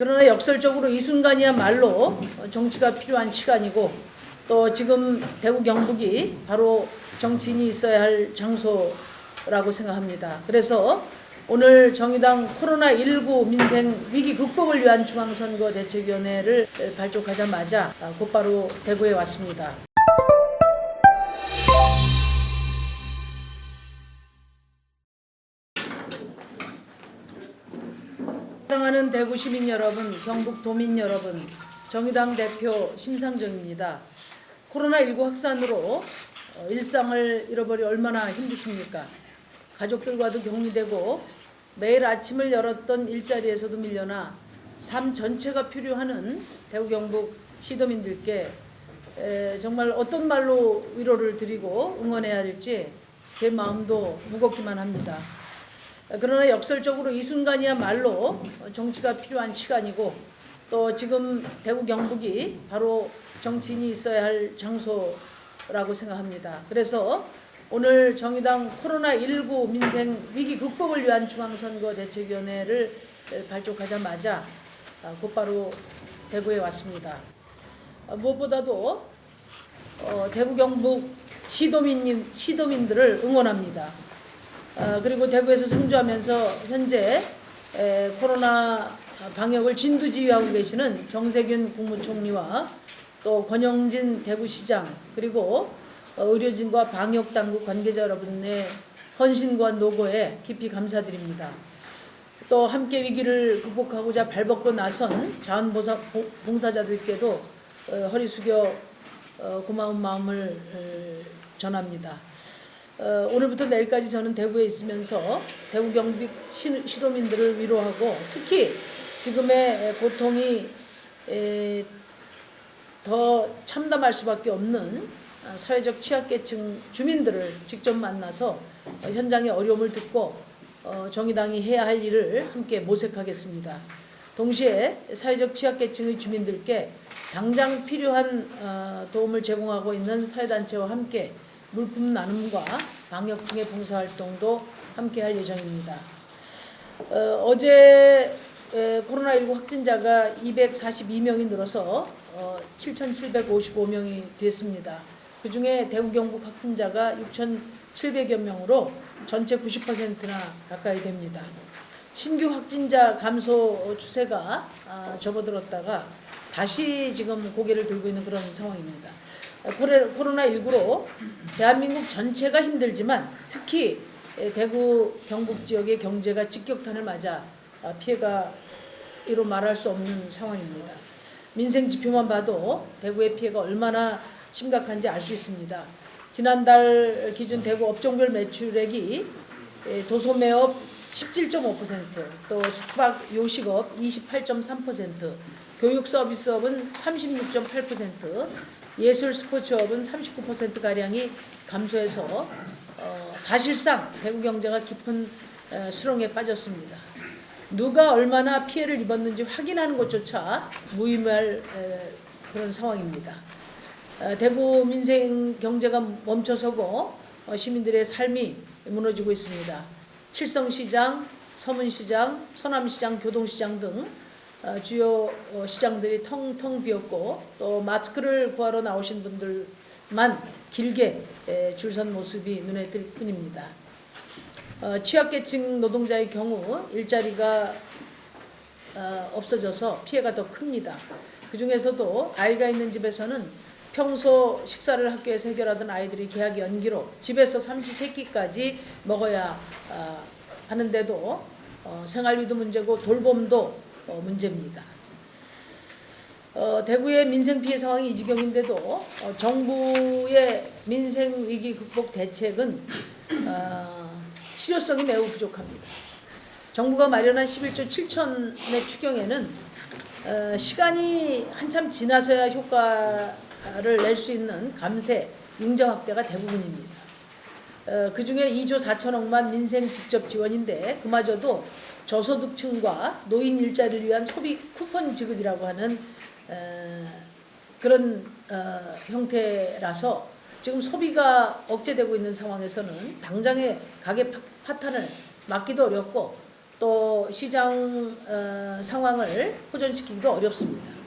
그러나 역설적으로 이 순간이야말로 정치가 필요한 시간이고 또 지금 대구 경북이 바로 정치인이 있어야 할 장소라고 생각합니다. 그래서 오늘 정의당 코로나19 민생 위기 극복을 위한 중앙선거대책위원회를 발족하자마자 곧바로 대구에 왔습니다. 사랑하는 대구 시민 여러분, 경북 도민 여러분, 정의당 대표 심상정입니다. 코로나19 확산으로 일상을 잃어버리 얼마나 힘드십니까? 가족들과도 격리되고 매일 아침을 열었던 일자리에서도 밀려나 삶 전체가 필요하는 대구 경북 시도민들께 정말 어떤 말로 위로를 드리고 응원해야 할지 제 마음도 무겁기만 합니다. 그러나 역설적으로 이 순간이야말로 정치가 필요한 시간이고 또 지금 대구 경북이 바로 정치인이 있어야 할 장소라고 생각합니다. 그래서 오늘 정의당 코로나19 민생 위기 극복을 위한 중앙선거대책위원회를 발족하자마자 곧바로 대구에 왔습니다. 무엇보다도 대구 경북 시도민들을 응원합니다. 그리고 대구에서 상주하면서 현재 코로나 방역을 진두지휘하고 계시는 정세균 국무총리와 또 권영진 대구시장 그리고 의료진과 방역당국 관계자 여러분의 헌신과 노고에 깊이 감사드립니다. 또 함께 위기를 극복하고자 발벗고 나선 자원봉사자들께도 허리 숙여 고마운 마음을 전합니다. 오늘부터 내일까지 저는 대구에 있으면서 대구 경북 시도민들을 위로하고 특히 지금의 고통이 더 참담할 수밖에 없는 사회적 취약계층 주민들을 직접 만나서 현장의 어려움을 듣고 정의당이 해야 할 일을 함께 모색하겠습니다. 동시에 사회적 취약계층의 주민들께 당장 필요한 도움을 제공하고 있는 사회단체와 함께 물품 나눔과 방역 등의 봉사활동도 함께 할 예정입니다. 어제 코로나19 확진자가 242명이 늘어서 7,755명이 됐습니다. 그중에 대구 경북 확진자가 6,700여 명으로 전체 90%나 가까이 됩니다. 신규 확진자 감소 추세가 접어들었다가 다시 지금 고개를 들고 있는 그런 상황입니다. 코로나19로 대한민국 전체가 힘들지만 특히 대구 경북 지역의 경제가 직격탄을 맞아 피해가 이로 말할 수 없는 상황입니다. 민생 지표만 봐도 대구의 피해가 얼마나 심각한지 알 수 있습니다. 지난달 기준 대구 업종별 매출액이 도소매업 17.5%, 또 숙박 요식업 28.3%, 교육 서비스업은 36.8%, 예술 스포츠업은 39%가량이 감소해서 사실상 대구 경제가 깊은 수렁에 빠졌습니다. 누가 얼마나 피해를 입었는지 확인하는 것조차 무의미할 그런 상황입니다. 대구 민생 경제가 멈춰서고 시민들의 삶이 무너지고 있습니다. 칠성시장, 서문시장, 서남시장, 교동시장 등 주요 시장들이 텅텅 비었고 또 마스크를 구하러 나오신 분들만 길게 줄선 모습이 눈에 띌 뿐입니다. 취약계층 노동자의 경우 일자리가 없어져서 피해가 더 큽니다. 그중에서도 아이가 있는 집에서는 평소 식사를 학교에서 해결하던 아이들이 개학 연기로 집에서 삼시세끼까지 먹어야 하는데도 생활비도 문제고 돌봄도 문제입니다. 대구의 민생 피해 상황이 이 지경인데도 정부의 민생 위기 극복 대책은 실효성이 매우 부족합니다. 정부가 마련한 11조 7천의 추경에는 시간이 한참 지나서야 효과를 낼 수 있는 감세, 융자 확대가 대부분입니다. 그중에 2조 4천억만 민생 직접 지원인데 그마저도 저소득층과 노인 일자리를 위한 소비 쿠폰 지급이라고 하는 그런 형태라서 지금 소비가 억제되고 있는 상황에서는 당장의 가계 파탄을 막기도 어렵고 또 시장 상황을 호전시키기도 어렵습니다.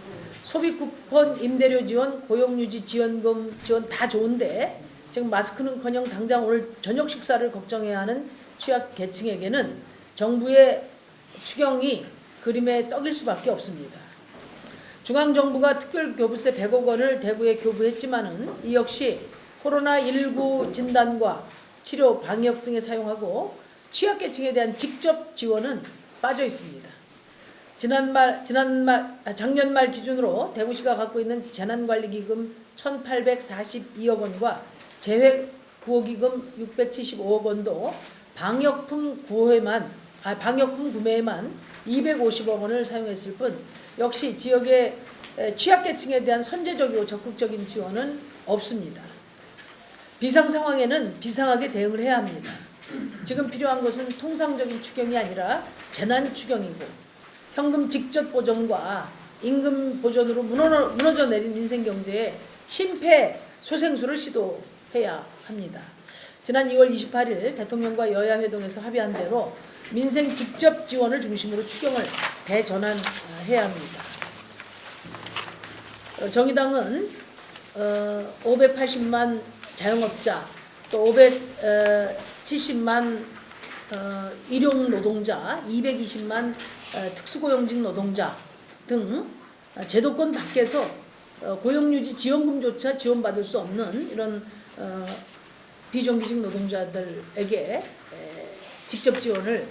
소비 쿠폰, 임대료 지원, 고용유지 지원금 지원 다 좋은데 지금 마스크는커녕 당장 오늘 저녁 식사를 걱정해야 하는 취약계층에게는 정부의 추경이 그림의 떡일 수밖에 없습니다. 중앙정부가 특별교부세 100억 원을 대구에 교부했지만은 이 역시 코로나19 진단과 치료, 방역 등에 사용하고 취약계층에 대한 직접 지원은 빠져 있습니다. 작년 말 기준으로 대구시가 갖고 있는 재난관리기금 1,842억 원과 재회구호기금 675억 원도 방역품 구매에만 250억 원을 사용했을 뿐 역시 지역의 취약계층에 대한 선제적이고 적극적인 지원은 없습니다. 비상 상황에는 비상하게 대응을 해야 합니다. 지금 필요한 것은 통상적인 추경이 아니라 재난 추경이고 현금 직접 보전과 임금 보전으로 무너져 내린 민생 경제에 심폐소생술을 시도해야 합니다. 지난 2월 28일 대통령과 여야 회동에서 합의한 대로 민생 직접 지원을 중심으로 추경을 대전환해야 합니다. 정의당은 580만 자영업자 또 570만 일용 노동자, 220만 특수고용직 노동자 등 제도권 밖에서 고용유지 지원금조차 지원받을 수 없는 이런 비정규직 노동자들에게 직접 지원을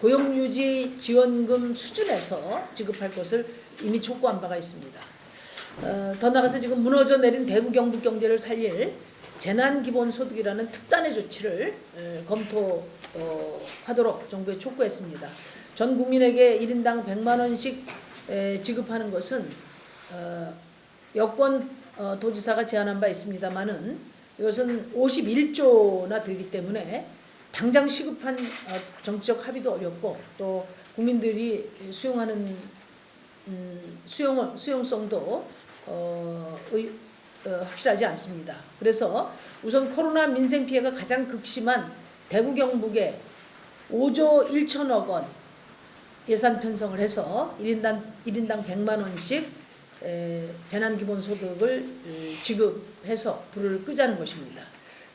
고용유지 지원금 수준에서 지급할 것을 이미 촉구한 바가 있습니다. 더 나아가서 지금 무너져 내린 대구 경북 경제를 살릴 재난기본소득이라는 특단의 조치를 검토하도록 정부에 촉구했습니다. 전 국민에게 1인당 100만 원씩 지급하는 것은 여권 도지사가 제안한 바 있습니다마는 이것은 51조나 들기 때문에 당장 시급한 정치적 합의도 어렵고 또 국민들이 수용하는 수용성도 확실하지 않습니다. 그래서 우선 코로나 민생 피해가 가장 극심한 대구 경북에 5조 1천억 원 예산 편성을 해서 1인당 100만 원씩 재난기본소득을 지급해서 불을 끄자는 것입니다.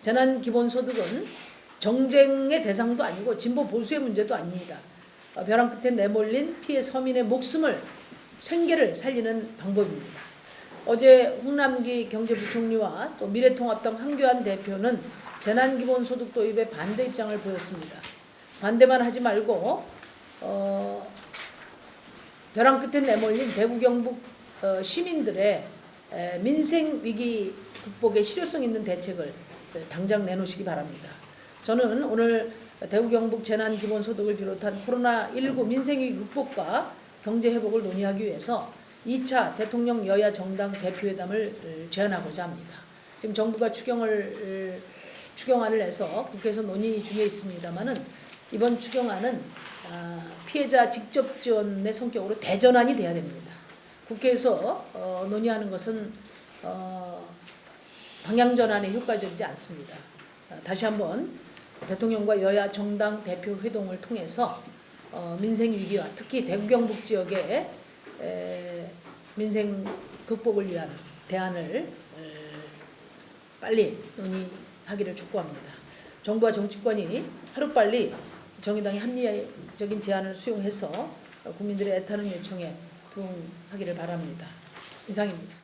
재난기본소득은 정쟁의 대상도 아니고 진보 보수의 문제도 아닙니다. 벼랑 끝에 내몰린 피해 서민의 목숨을 생계를 살리는 방법입니다. 어제 홍남기 경제부총리와 또 미래통합당 황교안 대표는 재난기본소득 도입에 반대 입장을 보였습니다. 반대만 하지 말고 벼랑 끝에 내몰린 대구 경북 시민들의 민생 위기 극복에 실효성 있는 대책을 당장 내놓으시기 바랍니다. 저는 오늘 대구 경북 재난기본소득을 비롯한 코로나19 민생위기 극복과 경제회복을 논의하기 위해서 2차 대통령 여야 정당 대표회담을 제안하고자 합니다. 지금 정부가 추경안을 해서 국회에서 논의 중에 있습니다마는 이번 추경안은 피해자 직접 지원의 성격으로 대전환이 돼야 됩니다. 국회에서 논의하는 것은 방향전환에 효과적이지 않습니다. 다시 한번 대통령과 여야 정당 대표 회동을 통해서 민생 위기와 특히 대구 경북 지역의 민생 극복을 위한 대안을 빨리 논의하기를 촉구합니다. 정부와 정치권이 하루빨리 정의당의 합리적인 제안을 수용해서 국민들의 애타는 요청에 부응하기를 바랍니다. 이상입니다.